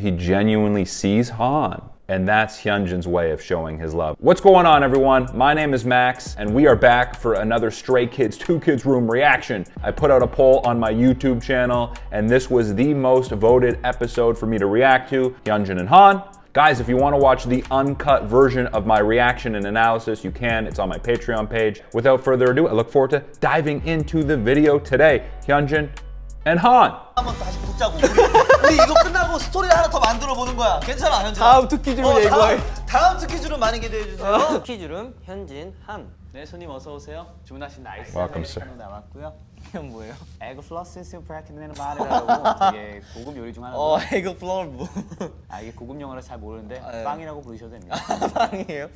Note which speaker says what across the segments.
Speaker 1: he genuinely sees Han. And that's Hyunjin's way of showing his love. What's going on, everyone? My name is Max, and we are back for another Stray Kids 2 Kids Room reaction. I put out a poll on my YouTube channel, and this was the most voted episode for me to react to, Hyunjin and Han. Guys, if you want to watch the uncut version of my reaction and analysis, you can. It's on my Patreon page. Without further ado, I look forward to diving into the video today. Hyunjin and Han.
Speaker 2: 한번 다시 붙자고. 우리 이거 끝나고 스토리를 하나 더 만들어 보는 거야. 괜찮아, 현진.
Speaker 3: 다음 특기주로 예고해.
Speaker 2: 다음 특기주로 많이 기대해 주세요.
Speaker 3: 특기주름 현진 한.
Speaker 4: 네, 손님 어서 오세요. 주문하신 아이스
Speaker 1: Welcome, sir.
Speaker 4: 나왔고요. 이건 뭐예요? 에그 플러스 슈퍼하키는 말이라고 되게 고급 요리 중 하나고.
Speaker 3: 에그 플로어 뭐.
Speaker 4: 아 이게 고급 영어라 잘 모르는데
Speaker 3: 네.
Speaker 4: 빵이라고 부르셔도 됩니다.
Speaker 3: 빵이에요?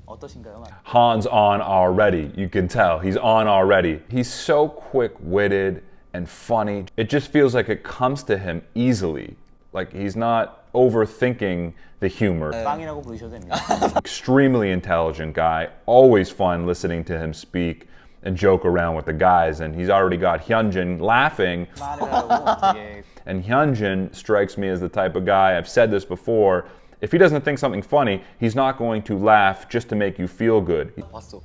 Speaker 4: 어떠신가요?
Speaker 1: Han's on already. You can tell he's on already. He's so quick-witted and funny. It just feels like it comes to him easily. Like he's not overthinking the humor.
Speaker 4: 빵이라고 부르셔도 됩니다.
Speaker 1: Extremely intelligent guy. Always fun listening to him speak and joke around with the guys. And he's already got Hyunjin laughing.
Speaker 4: 말이라고 되게
Speaker 1: And Hyunjin strikes me as the type of guy, I've said this before, if he doesn't think something funny, he's not going to laugh just to make you feel good.
Speaker 3: 봤어.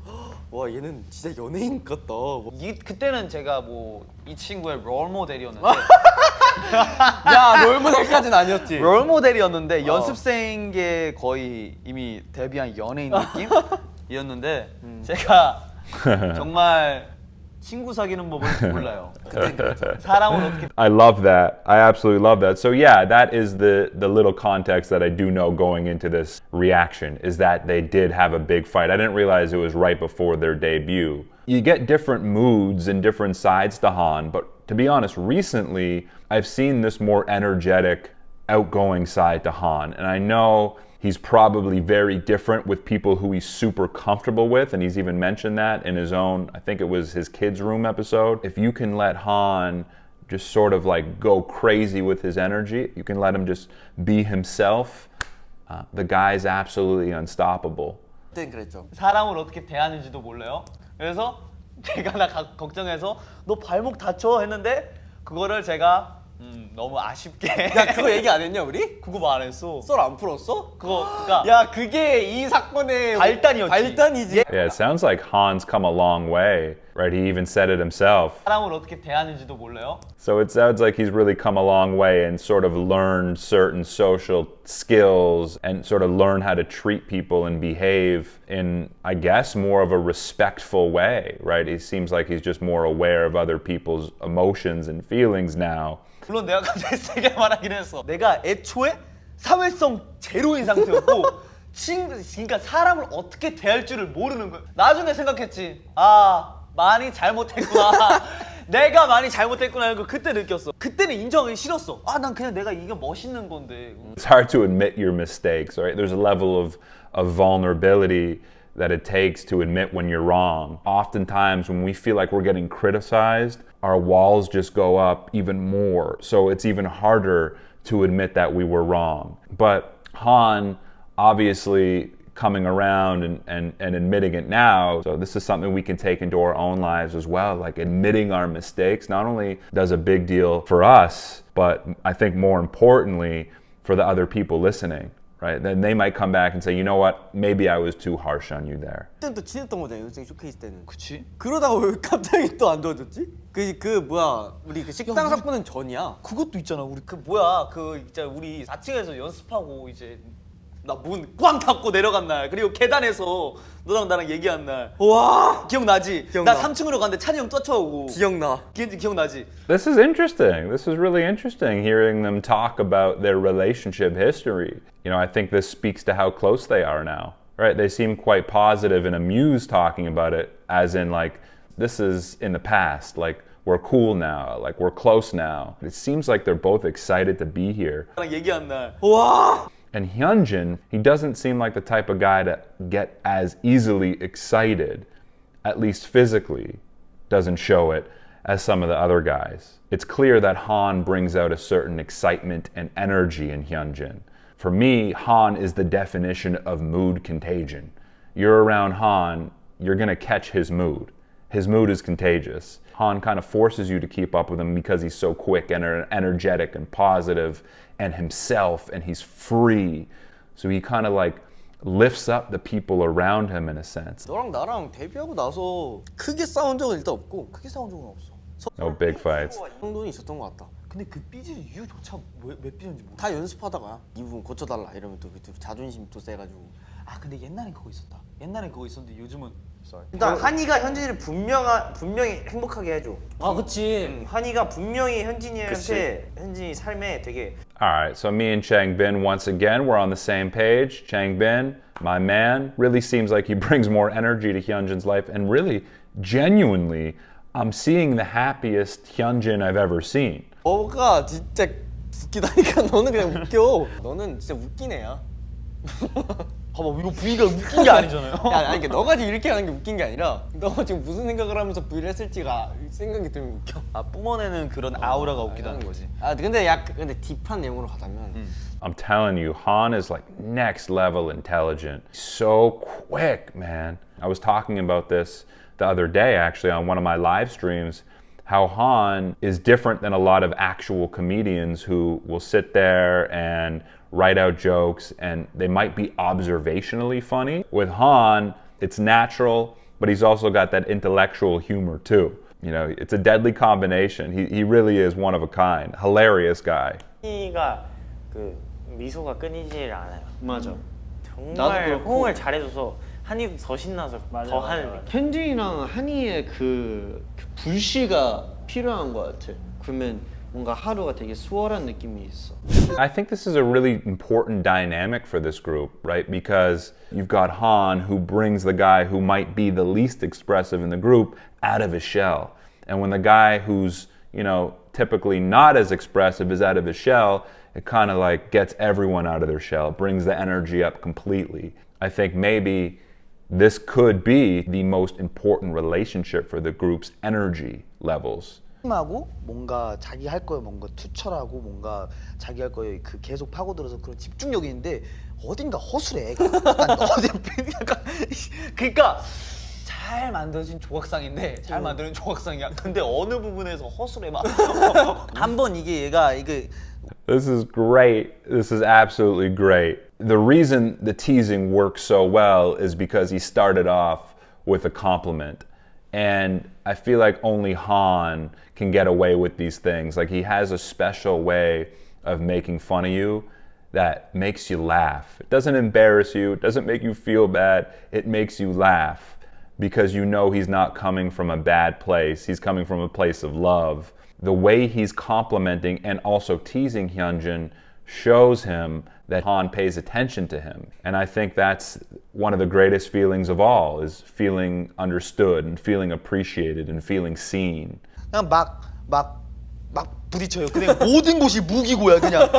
Speaker 3: 와 얘는 진짜 연예인 같다.
Speaker 4: 그때는 제가 뭐 이 친구의 롤 모델이었는데
Speaker 3: 야 롤모델까지는 아니었지.
Speaker 4: 롤 모델이었는데 연습생계 거의 이미 데뷔한 연예인 느낌이었는데 제가 정말 친구 사귀는 법을 몰라요. 사람을 어떻게
Speaker 1: I love that. I absolutely love that. So yeah, that is the little context that I do know going into this reaction is that they did have a big fight. I didn't realize it was right before their debut. You get different moods and different sides to Han, but to be honest, recently I've seen this more energetic, outgoing side to Han, and I know he's probably very different with people who he's super comfortable with, and he's even mentioned that in his own, I think it was his kids' room episode. If you can let Han just sort of like go crazy with his energy, you can let him just be himself, the guy's absolutely unstoppable.
Speaker 3: 그땐 그랬죠.
Speaker 4: 사람을 어떻게 대하는지도 몰라요. 그래서 제가 걱정해서 너 발목 다쳐 했는데 그거를 제가 너무 아쉽게
Speaker 3: 야 그거 얘기 안 했냐 우리?
Speaker 4: 그거 말 안 했어.
Speaker 3: 썰 안 풀었어?
Speaker 4: 그거 그러니까
Speaker 3: 야 그게 이 사건의
Speaker 4: 발단이었지.
Speaker 3: 발단이지.
Speaker 1: Yeah, it sounds like Han's come a long way, right? He even said it himself.
Speaker 4: 사람을 어떻게 대하는지도 몰라요.
Speaker 1: So it sounds like he's really come a long way and sort of learned certain social skills and sort of learned how to treat people and behave in, I guess, more of a respectful way, right? It seems like he's just more aware of other people's emotions and feelings now.
Speaker 4: 물론 내가 갑자기 세게 말하긴 했어. 내가 애초에 사회성 제로인 상태였고 그러니까 사람을 어떻게 대할 줄을 모르는 거야. 나중에 생각했지. 아 많이 잘못했구나. 내가 많이 잘못했구나 하는 거 그때 느꼈어. 그때는 인정하기 싫었어. 아 난 그냥 내가 이게 멋있는 건데.
Speaker 1: It's hard to admit your mistakes, right? There's a level of vulnerability that it takes to admit when you're wrong. Oftentimes when we feel like we're getting criticized, our walls just go up even more. So it's even harder to admit that we were wrong. But Han obviously coming around and admitting it now, so this is something we can take into our own lives as well. Like admitting our mistakes not only does a big deal for us, but I think more importantly for the other people listening. Right? Then they might come back and say, you know what? Maybe I was too harsh on you there.
Speaker 3: 그때는 또 친했던 거잖아 연생 쇼케이스 때는.
Speaker 4: 그치?
Speaker 3: 그러다가 왜 갑자기 또 안 좋아졌지? 그 뭐야 우리 그 식당 사건은 전이야.
Speaker 4: 그것도 있잖아. 우리 그 뭐야 그 있잖아 우리 4층에서 연습하고 이제 나 문 꽝 닫고 내려간 날 그리고 계단에서 너랑 나랑 얘기한 날.
Speaker 3: 와
Speaker 4: 기억나지?
Speaker 3: 기억나.
Speaker 4: 나 3층으로 갔는데 찬이 형 쫓아오고.
Speaker 3: 기억나.
Speaker 4: 기억나지?
Speaker 1: This is interesting. This is really interesting hearing them talk about their relationship history. You know, I think this speaks to how close they are now. Right? They seem quite positive and amused talking about it as in like this is in the past. Like we're cool now. Like we're close now. It seems like they're both excited to be here.
Speaker 4: 나랑 얘기한 날.
Speaker 3: 와.
Speaker 1: And Hyunjin, he doesn't seem like the type of guy to get as easily excited, at least physically, doesn't show it as some of the other guys. It's clear that Han brings out a certain excitement and energy in Hyunjin. For me, Han is the definition of mood contagion. You're around Han, you're gonna catch his mood. His mood is contagious. Han kind of forces you to keep up with him because he's so quick and energetic and positive and himself, and he's free. So he kind of like lifts up the people around him in a sense.
Speaker 3: 너랑 나랑 데뷔하고 나서 크게 싸운 적은 일단 없고
Speaker 2: 크게 싸운 적은 없어.
Speaker 1: No big fights.
Speaker 3: 정도는 있었던 것 같다.
Speaker 2: 근데 그 삐질 이유조차 왜 삐졌는지 모르겠어.
Speaker 3: 다 연습하다가 이 부분 고쳐달라 이러면 또 자존심이 또 세가지고.
Speaker 2: 아 근데 옛날엔 그거 있었다. 옛날엔 그거 있었는데 요즘은
Speaker 5: 일단 한이가 현진이를 분명히 행복하게 해줘.
Speaker 3: 아 그치.
Speaker 5: 한이가 분명히 현진이한테 현진이 삶에 되게.
Speaker 1: Alright, so me and Changbin, once again, we're on the same page. Changbin, my man, really seems like he brings more energy to Hyunjin's life, and really, genuinely, I'm seeing the happiest Hyunjin I've ever seen.
Speaker 3: 너가 진짜 웃기다니까. 너는 그냥 웃겨. 너는 진짜 웃긴 애야.
Speaker 2: 봐봐 이거 V가 웃긴 게 아니잖아요.
Speaker 3: 야, 아니 그러니까 너가 지금 이렇게 하는 게 웃긴 게 아니라 너가 지금 무슨 생각을 하면서 V를 했을지가 생각이 들면 웃겨.
Speaker 2: 아 뿜어내는 그런 아우라가 웃기다는 거지.
Speaker 3: 아 근데 근데 딥한 내용으로 가자면
Speaker 1: I'm telling you, Han is like next level intelligent. So quick, man. I was talking about this the other day actually on one of my live streams, how Han is different than a lot of actual comedians who will sit there and write out jokes and they might be observationally funny. With Han, it's natural, but he's also got that intellectual humor too. You know, it's a deadly combination. He really is one of a kind. Hilarious guy.
Speaker 5: 한이가 그 미소가 끊이질 않아요.
Speaker 3: 맞아.
Speaker 5: 정말
Speaker 3: 나도 그렇고.
Speaker 5: 호응을 잘해줘서 한이도 더 신나서 더 하는 느낌.
Speaker 3: 현진이랑 한이의 그 불씨가 필요한 것 같아. 그러면 뭔가 하루가 되게 수월한 느낌이 있어.
Speaker 1: I think this is a really important dynamic for this group, right? Because you've got Han, who brings the guy who might be the least expressive in the group out of his shell. And when the guy who's, you know, typically not as expressive is out of his shell, it kind of like gets everyone out of their shell, brings the energy up completely. I think maybe this could be the most important relationship for the group's energy levels.
Speaker 2: 하고 뭔가 자기 할 거에 뭔가 투철하고 뭔가 자기 할 거에 그 계속 파고들어서 그런 집중력이 있는데 어딘가 허술해. 약간 그러니까 잘 만들어진 조각상인데 잘 만드는 조각상이야. 근데 어느 부분에서 허술해 막. 한번 이게 얘가 이게
Speaker 1: This is great. This is absolutely great. The reason the teasing works so well is because he started off with a compliment. And I feel like only Han can get away with these things. Like he has a special way of making fun of you that makes you laugh. It doesn't embarrass you. It doesn't make you feel bad. It makes you laugh because you know he's not coming from a bad place. He's coming from a place of love. The way he's complimenting and also teasing Hyunjin shows him that Han pays attention to him. And I think that's one of the greatest feelings of all, is feeling understood and feeling appreciated and feeling seen.
Speaker 2: 그냥 막 부딪혀요. 그냥 모든 곳이 무기고야 그냥.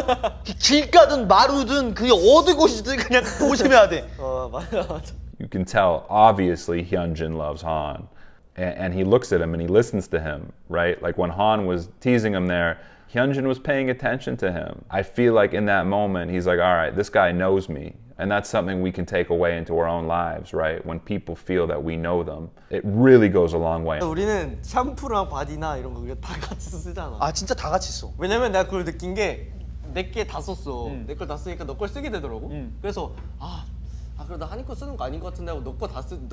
Speaker 2: 길 가든 마루든 그냥 어디 곳이든 그냥 조심해야 돼.
Speaker 3: 맞아.
Speaker 1: You can tell, obviously, Hyunjin loves Han. And he looks at him and he listens to him, right? Like when Han was teasing him there, Hyunjin was paying attention to him. I feel like in that moment, he's like, all right, this guy knows me. And that's something we can take away into our own lives, right? When people feel that we know them, it really goes a long way.
Speaker 3: 우리는 샴푸랑 바디나 이런 거 그냥 다 같이 쓰잖아.
Speaker 2: 아 진짜 다 같이 써.
Speaker 3: 왜냐면 내가 그걸 느낀 게 내 게 다 썼어. 내 걸 다 쓰니까 너 걸 쓰게 되더라고. 그래서 그래도 한이 거 쓰는 거 아닌 것 같은데 하고 너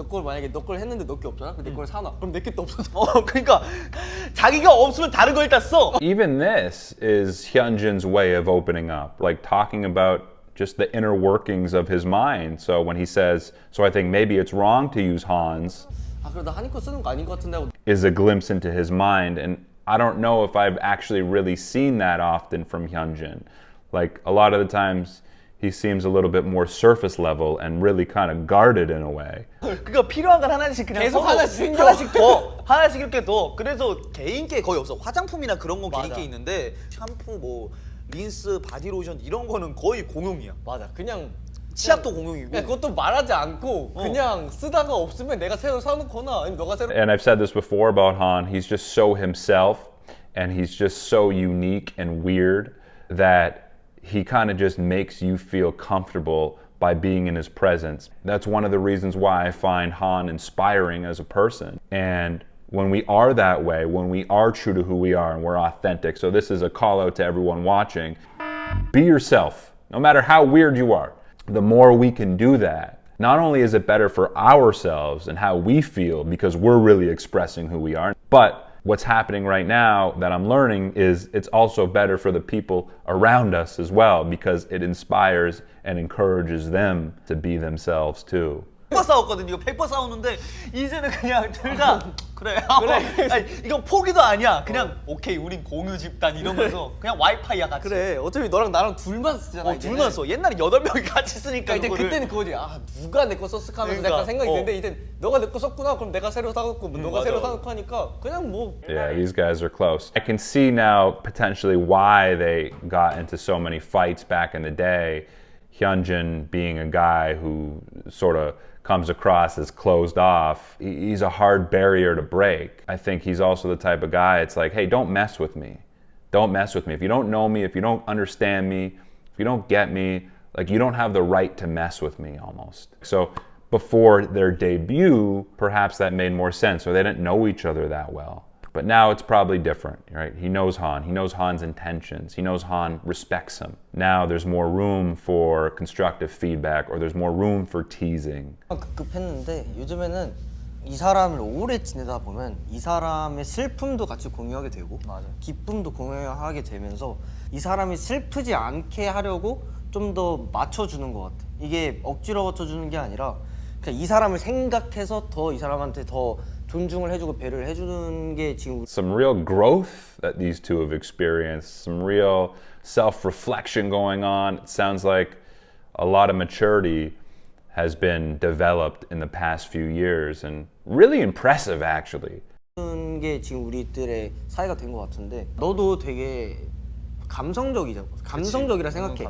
Speaker 3: 걸 만약에 너 걸 했는데 너 게 없잖아? 그럼 내 걸 사놔. 그럼 내 게 또 없어져.
Speaker 2: 그러니까 자기가 없으면 다른 거 일단 써.
Speaker 1: Even this is Hyunjin's way of opening up, like talking about just the inner workings of his mind. So when he says, so I think maybe it's wrong to use Han's,
Speaker 3: 그래도 한이 거 쓰는 거 아닌 것 같은데 하고
Speaker 1: is a glimpse into his mind. And I don't know if I've actually really seen that often from Hyunjin. Like a lot of the times, he seems a little bit more surface level and really kind of guarded in a way.
Speaker 2: 그러니까 필요한 건 하나씩 그냥
Speaker 3: 계속
Speaker 2: 서로
Speaker 3: 하나씩
Speaker 2: 하나씩 이렇게 더. 그래서 개인 게 거의 없어. 화장품이나 그런 건 개인 게 있는데 샴푸 뭐 린스, 바디로션 이런 거는 거의 공용이야.
Speaker 3: 맞아. 그냥
Speaker 2: 치약도 공용이고.
Speaker 3: 그것도 말하지 않고 그냥 쓰다가 없으면 내가 새로 사놓거나 아니면 너가 새로.
Speaker 1: And I've said this before about Han, he's just so himself and he's just so unique and weird that he kind of just makes you feel comfortable by being in his presence. That's one of the reasons why I find Han inspiring as a person. And when we are that way, when we are true to who we are and we're authentic. So this is a call out to everyone watching. Be yourself, no matter how weird you are. The more we can do that, not only is it better for ourselves and how we feel because we're really expressing who we are, but what's happening right now that I'm learning is it's also better for the people around us as well because it inspires and encourages them to be themselves too.
Speaker 4: 100% 싸웠거든요. 100% 싸우는데 이제는 그냥 둘 다 그래. 아니, 이건 포기도 아니야. 그냥 오케이 우린 공유 집단 이러면서 그냥 와이파이야 같이.
Speaker 3: 그래 어차피 너랑 나랑 둘만 쓰잖아. 이제는.
Speaker 4: 둘만 써. 옛날에 8명이 같이 쓰니까
Speaker 3: 그러니까 이제
Speaker 4: 그거를.
Speaker 3: 그때는 그거지. 아 누가 내 거 썼을까 하면서
Speaker 4: 그러니까,
Speaker 3: 약간 생각이 드는데 이제 너가 내 거 썼구나. 그럼 내가 새로 사갖고 너가 새로 사놓고 하니까 그냥 뭐.
Speaker 1: Yeah, these guys are close. I can see now potentially why they got into so many fights back in the day. Hyunjin being a guy who sort of comes across as closed off. He's a hard barrier to break. I think he's also the type of guy, it's like, hey, don't mess with me. Don't mess with me. If you don't know me, if you don't understand me, if you don't get me, like you don't have the right to mess with me almost. So before their debut, perhaps that made more sense, or they didn't know each other that well. But now it's probably different, right? He knows Han. He knows Han's intentions. He knows Han respects him. Now there's more room for constructive feedback, or there's more room for teasing.
Speaker 3: 급급했는데 요즘에는 이 사람을 오래 지내다 보면 이 사람의 슬픔도 같이 공유하게 되고 기쁨도 공유하게 되면서 이 사람이 슬프지 않게 하려고 좀 더 맞춰주는 것 같아. 이게 억지로 맞춰주는 게 아니라 그냥 이 사람을 생각해서 더 이 사람한테 더 존중을 해주고 배려를 해주는 게 지금
Speaker 1: Some real growth that these two have experienced, some real self-reflection going on. It sounds like a lot of maturity has been developed in the past few years and really impressive actually.
Speaker 3: 게 지금 우리들의 사이가 된 것 같은데 너도 되게 감성적이라 생각해.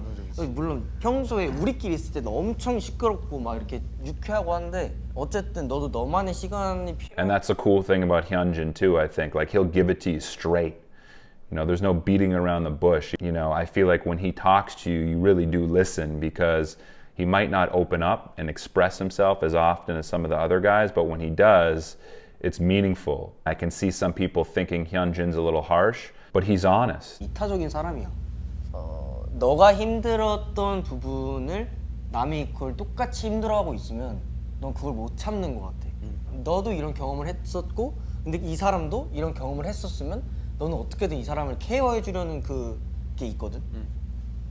Speaker 3: 물론 평소에 우리끼리 있을 때는 엄청 시끄럽고 막 이렇게 유쾌하고 한데 어쨌든 너도 너만의 시간이 필요.
Speaker 1: And that's the cool thing about Hyunjin too, I think. Like he'll give it to you straight. You know, there's no beating around the bush. You know, I feel like when he talks to you, you really do listen because he might not open up and express himself as often as some of the other guys, but when he does, it's meaningful. I can see some people thinking Hyunjin's a little harsh, but he's honest.
Speaker 3: 이타적인 사람이야. 너가 힘들었던 부분을 남이 그걸 똑같이 힘들어하고 있으면 넌 그걸 못 참는 것 같아. 너도 이런 경험을 했었고, 근데 이 사람도 이런 경험을 했었으면 너는 어떻게든 이 사람을 케어해 주려는 그게 있거든.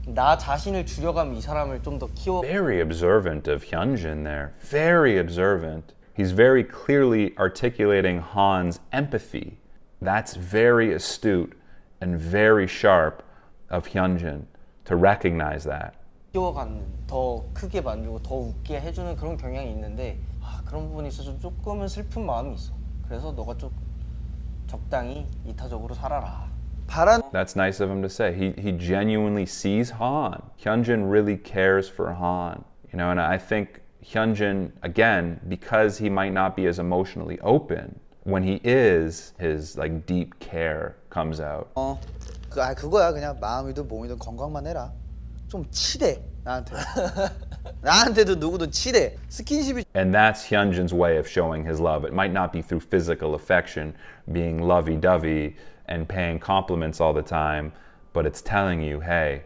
Speaker 3: 나 자신을 줄여가면 이 사람을 좀 더 키워.
Speaker 1: Very observant of Hyunjin there. Very observant. He's very clearly articulating Han's empathy. That's very astute and very sharp of Hyunjin to recognize that.
Speaker 3: 키워가는 더 크게 만들고 더 웃게 해주는 그런 경향이 있는데 그런 부분이 있어서 조금은 슬픈 마음이 있어. 그래서 너가 좀 적당히 이타적으로 살아라.
Speaker 1: That's nice of him to say. He genuinely sees Han. Hyunjin really cares for Han. You know, and I think Hyunjin, again, because he might not be as emotionally open, when he is, his like deep care comes out.
Speaker 2: 그거야 그냥 마음이든 몸이든 건강만 해라. 좀 치대 나한테. 나한테도 누구든 치대. 스킨십이.
Speaker 1: And that's Hyunjin's way of showing his love. It might not be through physical affection, being lovey-dovey and paying compliments all the time, but it's telling you, hey,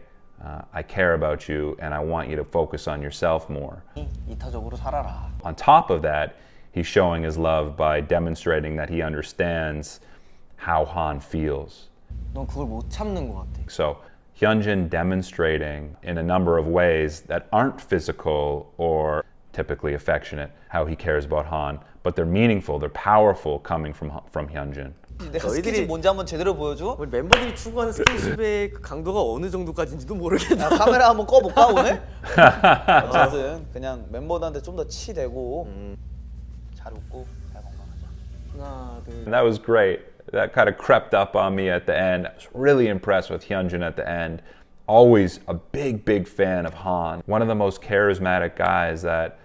Speaker 1: I care about you and I want you to focus on yourself more.
Speaker 3: 이타적으로 살아라.
Speaker 1: On top of that, he's showing his love by demonstrating that he understands how Han feels.
Speaker 3: 넌 그걸 못 참는 것 같아.
Speaker 1: So Hyunjin demonstrating in a number of ways that aren't physical or typically affectionate how he cares about Han, but they're meaningful, they're powerful coming from Hyunjin.
Speaker 4: 내가 스킨십 뭔지 한번 제대로 보여줘?
Speaker 3: 우리 멤버들이 추구하는 스킨십의 그 강도가 어느 정도까지인지도 모르겠다.
Speaker 2: 카메라 한번 꺼볼까 오늘? 어쨌든 그냥 멤버들한테 좀 더 치대고 잘 웃고 잘 건강하자.
Speaker 3: 하나, 둘.
Speaker 1: And that was great. That kind of crept up on me at the end. I was really impressed with Hyunjin at the end. Always a big fan of Han. One of the most charismatic guys that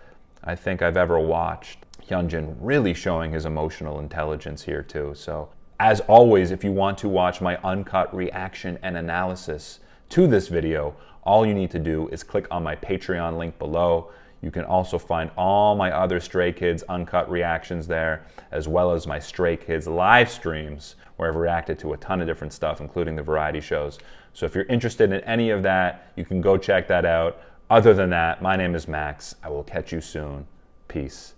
Speaker 1: I think I've ever watched. Hyunjin really showing his emotional intelligence here too. So as always, if you want to watch my uncut reaction and analysis to this video, all you need to do is click on my Patreon link below. You can also find all my other Stray Kids uncut reactions there, as well as my Stray Kids live streams, where I've reacted to a ton of different stuff, including the variety shows. So if you're interested in any of that, you can go check that out. Other than that, my name is Max. I will catch you soon. Peace.